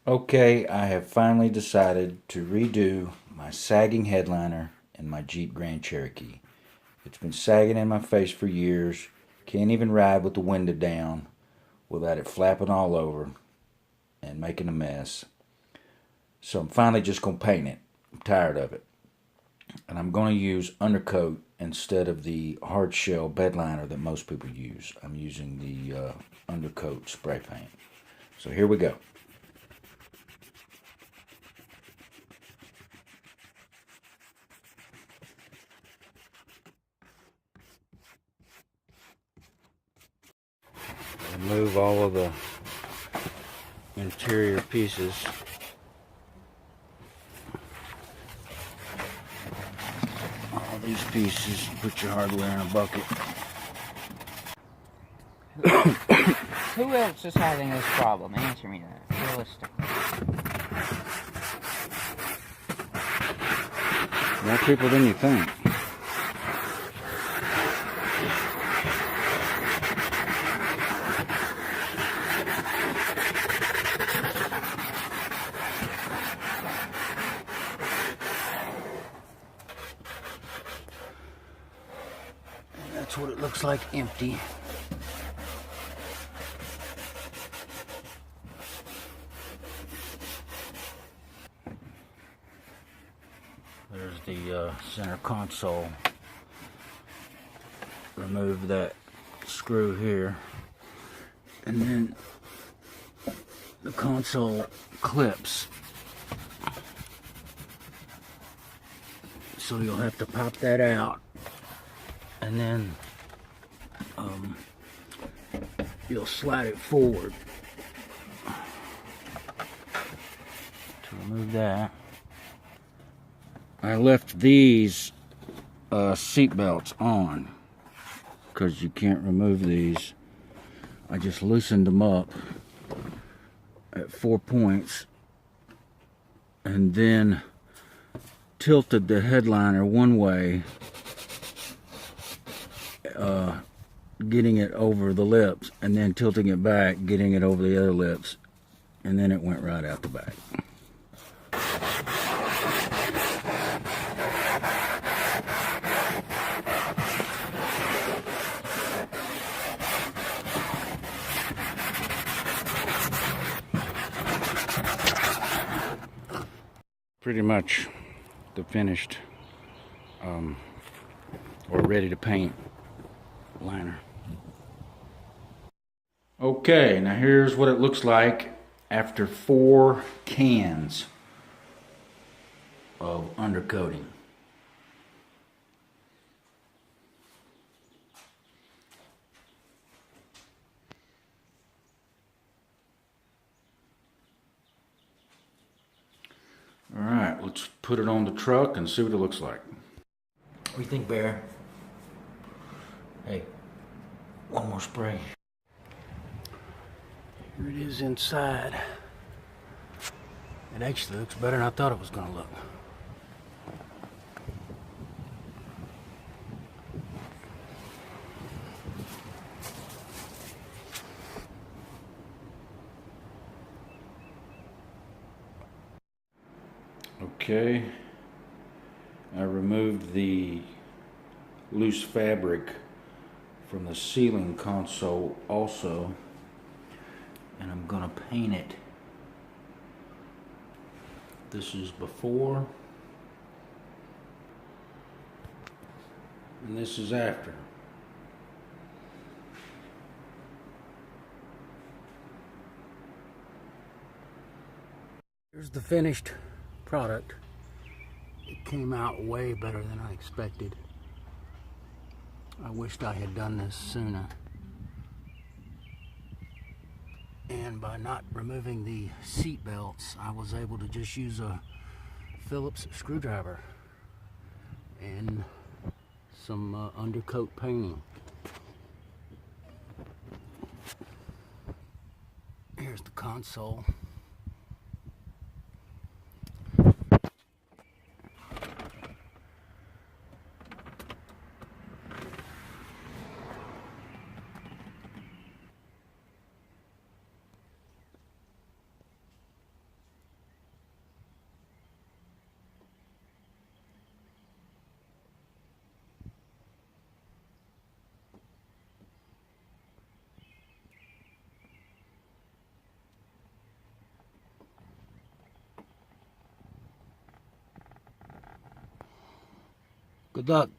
Okay, I have finally decided to redo my sagging headliner in my Jeep Grand Cherokee. It's been sagging in my face for years. Can't even ride with the window down without it flapping all over and making a mess. So I'm finally just going to paint it. I'm tired of it. And I'm going to use undercoat instead of the hard shell bed liner that most people use. I'm using the undercoat spray paint. So here we go. Remove all of the interior pieces. All these pieces, put your hardware in a bucket. Who else is having this problem? Answer me that, realistically. More people than you think. And that's what it looks like empty. There's the center console. Remove that screw here. And then the console clips. So you'll have to pop that out. And then you'll slide it forward to remove that. I left these seat belts on because you can't remove these. I just loosened them up at 4 points and then tilted the headliner one way, getting it over the lips, and then tilting it back, getting it over the other lips, and then it went right out the back. Pretty much the finished or ready to paint liner. Okay, now here's what it looks like after 4 cans of undercoating. All right, let's put it on the truck and see what it looks like. What do you think, Bear? Hey, one more spray. Here it is inside. It actually looks better than I thought it was going to look. Okay, I removed the loose fabric from the ceiling console also, and I'm gonna paint it. This is before and this is after. Here's the finished product. It came out way better than I expected. I wished I had done this sooner. And by not removing the seat belts, I was able to just use a Phillips screwdriver and some undercoat painting. Here's the console. Good luck.